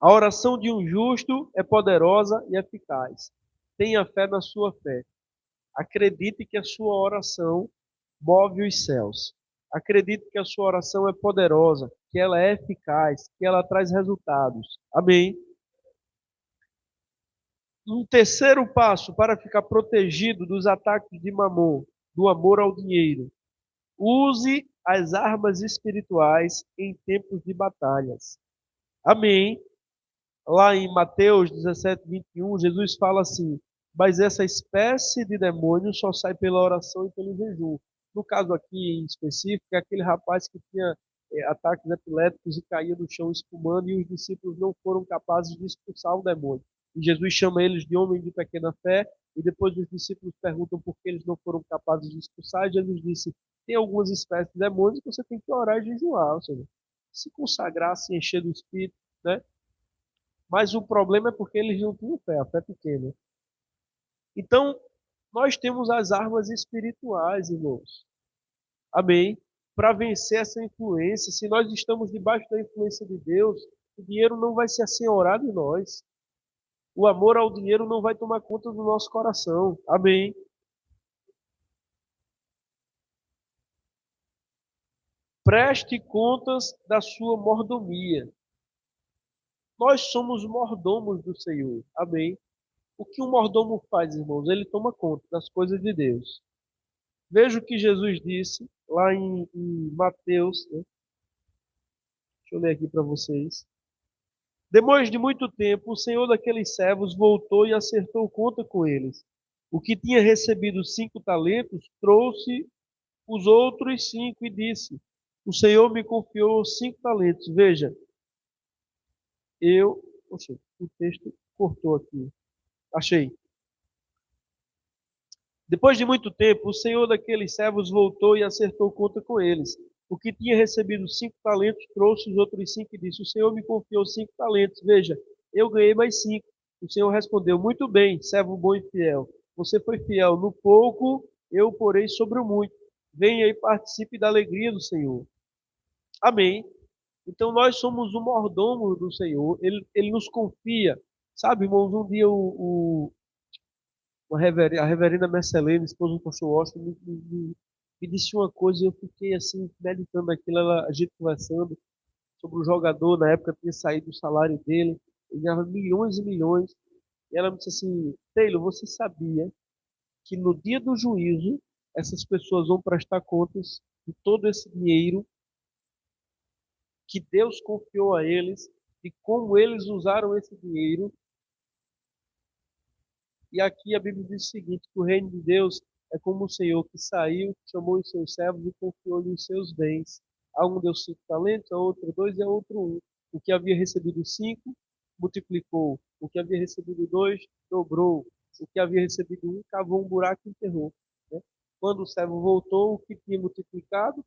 A oração de um justo é poderosa e eficaz. Tenha fé na sua fé. Acredite que a sua oração move os céus. Acredite que a sua oração é poderosa, que ela é eficaz, que ela traz resultados. Amém? Um terceiro passo para ficar protegido dos ataques de Mamon, do amor ao dinheiro: use as armas espirituais em tempos de batalhas. Amém? Lá em Mateus 17, 21, Jesus fala assim: mas essa espécie de demônio só sai pela oração e pelo jejum. No caso aqui em específico, é aquele rapaz que tinha ataques epiléticos e caía no chão espumando, e os discípulos não foram capazes de expulsar o demônio. E Jesus chama eles de homem de pequena fé, e depois os discípulos perguntam por que eles não foram capazes de expulsar, e Jesus disse: tem algumas espécies de demônios que você tem que orar e jejuar, ou seja, se consagrar, se encher do Espírito, né? Mas o problema é porque eles não tinham fé, a fé pequena. Então, nós temos as armas espirituais, irmãos. Amém? Para vencer essa influência. Se nós estamos debaixo da influência de Deus, o dinheiro não vai se assenhorar de nós. O amor ao dinheiro não vai tomar conta do nosso coração. Amém? Preste contas da sua mordomia. Nós somos mordomos do Senhor. Amém? O que um mordomo faz, irmãos? Ele toma conta das coisas de Deus. Veja o que Jesus disse lá em Mateus, né? Deixa eu ler aqui para vocês. Depois de muito tempo, o senhor daqueles servos voltou e acertou conta com eles. O que tinha recebido 5 talentos trouxe os outros 5 e disse: o senhor me confiou 5 talentos. Veja, eu. Poxa, o texto cortou aqui. Achei. Depois de muito tempo, o senhor daqueles servos voltou e acertou conta com eles. O que tinha recebido 5 talentos trouxe os outros 5 e disse: o senhor me confiou 5 talentos. Veja, eu ganhei mais 5. O senhor respondeu: muito bem, servo bom e fiel. Você foi fiel no pouco, eu o porei sobre o muito. Venha e participe da alegria do Senhor. Amém. Então nós somos o mordomo do Senhor. Ele nos confia. Sabe, irmãos, um dia a reverenda Mercelene, esposa do pastor Washington, me disse uma coisa e eu fiquei assim, meditando aquilo, a gente conversando sobre o jogador, na época tinha saído o salário dele, ele ganhava milhões e milhões, e ela me disse assim: Taylor, você sabia que no dia do juízo, essas pessoas vão prestar contas de todo esse dinheiro que Deus confiou a eles, e como eles usaram esse dinheiro? E aqui a Bíblia diz o seguinte: que o reino de Deus é como o Senhor que saiu, chamou os seus servos e confiou-lhe os seus bens. A um deu 5 talentos, a outro 2 e a outro 1. O que havia recebido 5, multiplicou. O que havia recebido 2, dobrou. O que havia recebido 1, cavou um buraco e enterrou. Né? Quando o servo voltou, o que tinha multiplicado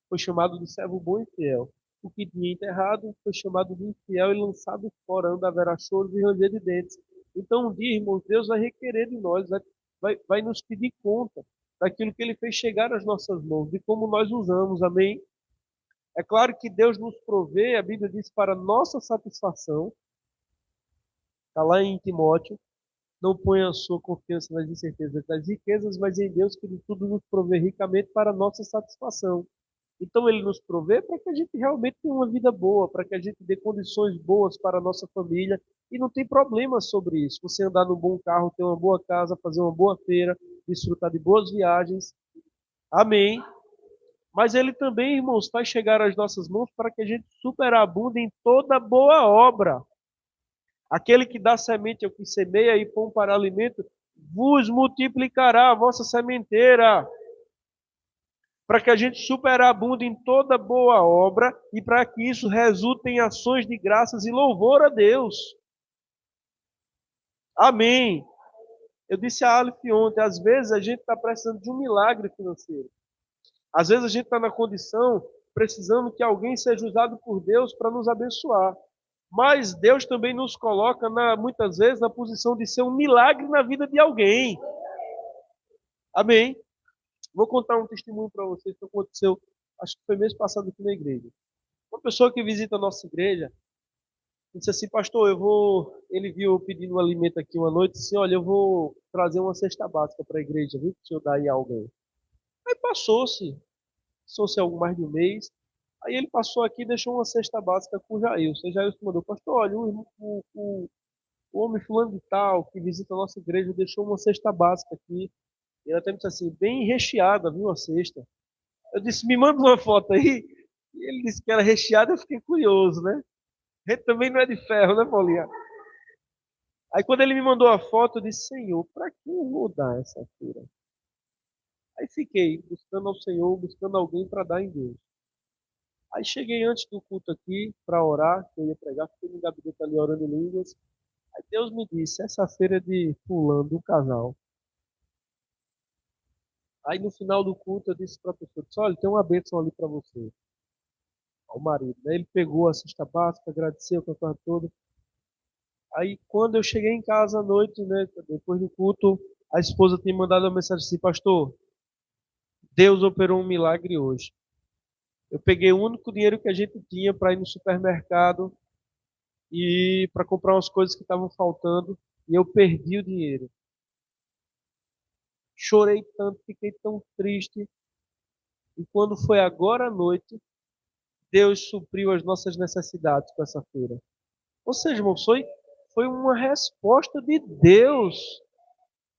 foi chamado de servo bom e fiel. O que tinha enterrado foi chamado de infiel e lançado fora, onde haverá choro e ranger de dentes. Então, um dia, irmãos, Deus vai requerer de nós, vai nos pedir conta daquilo que Ele fez chegar às nossas mãos, de como nós usamos, amém? É claro que Deus nos provê, a Bíblia diz, para nossa satisfação, está lá em Timóteo: não ponha a sua confiança nas incertezas das riquezas, mas em Deus que de tudo nos provê ricamente para nossa satisfação. Então ele nos provê para que a gente realmente tenha uma vida boa, para que a gente dê condições boas para a nossa família. E não tem problema sobre isso. Você andar num bom carro, ter uma boa casa, fazer uma boa feira, desfrutar de boas viagens. Amém. Mas ele também, irmãos, faz chegar às nossas mãos para que a gente superabunde em toda boa obra. Aquele que dá semente ao que semeia e pão para alimento, vos multiplicará a vossa sementeira, para que a gente superabunde em toda boa obra e para que isso resulte em ações de graças e louvor a Deus. Amém. Eu disse a Aleph ontem, às vezes a gente está precisando de um milagre financeiro. Às vezes a gente está na condição, precisando que alguém seja usado por Deus para nos abençoar. Mas Deus também nos coloca, muitas vezes, na posição de ser um milagre na vida de alguém. Amém? Vou contar um testemunho para vocês que aconteceu, acho que foi mês passado aqui na igreja. Uma pessoa que visita a nossa igreja disse assim, pastor, ele viu eu pedindo um alimento aqui uma noite, disse, olha, eu vou trazer uma cesta básica para a igreja, viu, que o senhor dá aí a alguém. Aí passou-se algo mais de um mês, aí ele passou aqui e deixou uma cesta básica com o Jailson. O Jailson mandou, pastor, olha, o homem fulano de tal, que visita a nossa igreja, deixou uma cesta básica aqui. E ele até me disse assim, bem recheada, viu, a cesta. Eu disse, me manda uma foto aí. E ele disse que era recheada, eu fiquei curioso, né? A gente também não é de ferro, né, Paulinha? Aí quando ele me mandou a foto, eu disse, Senhor, para que eu vou dar essa feira? Aí fiquei buscando ao Senhor, buscando alguém para dar em Deus. Aí cheguei antes do culto aqui para orar, que eu ia pregar, fiquei no gabinete ali orando em línguas. Aí Deus me disse, essa feira é de fulano, do casal. Aí no final do culto eu disse para a pessoa, disse, olha, tem uma bênção ali para você. Ao marido, né? Ele pegou a cesta básica, agradeceu com a coisa toda. Aí quando eu cheguei em casa à noite, né, depois do culto, a esposa tinha mandado uma mensagem assim, pastor, Deus operou um milagre hoje. Eu peguei o único dinheiro que a gente tinha para ir no supermercado e para comprar umas coisas que estavam faltando e eu perdi o dinheiro. Chorei tanto, fiquei tão triste. E quando foi agora à noite, Deus supriu as nossas necessidades com essa feira. Ou seja, irmão, foi uma resposta de Deus.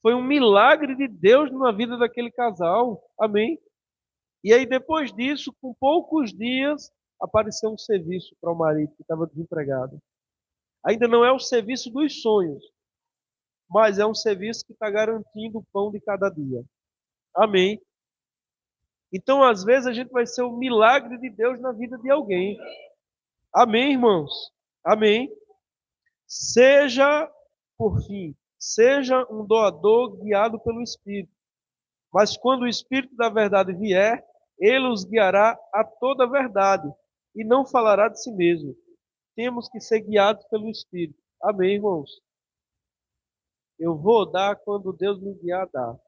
Foi um milagre de Deus na vida daquele casal. Amém? E aí, depois disso, com poucos dias, apareceu um serviço para o marido que estava desempregado. Ainda não é o serviço dos sonhos, mas é um serviço que está garantindo o pão de cada dia. Amém? Então, às vezes, a gente vai ser o milagre de Deus na vida de alguém. Amém, irmãos? Amém? Seja, por fim, seja um doador guiado pelo Espírito. Mas quando o Espírito da verdade vier, ele os guiará a toda a verdade e não falará de si mesmo. Temos que ser guiados pelo Espírito. Amém, irmãos? Eu vou dar quando Deus me guiar a dar.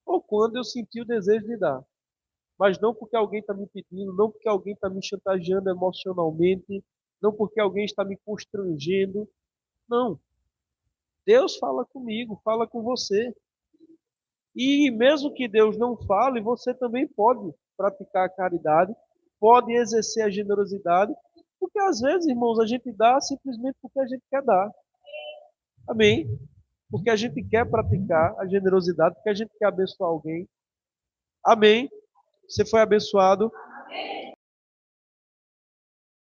Ou quando eu sentir o desejo de dar. Mas não porque alguém está me pedindo, não porque alguém está me chantageando emocionalmente, não porque alguém está me constrangendo. Não. Deus fala comigo, fala com você. E mesmo que Deus não fale, você também pode praticar a caridade, pode exercer a generosidade, porque às vezes, irmãos, a gente dá simplesmente porque a gente quer dar. Amém? Porque a gente quer praticar a generosidade, porque a gente quer abençoar alguém. Amém? Você foi abençoado?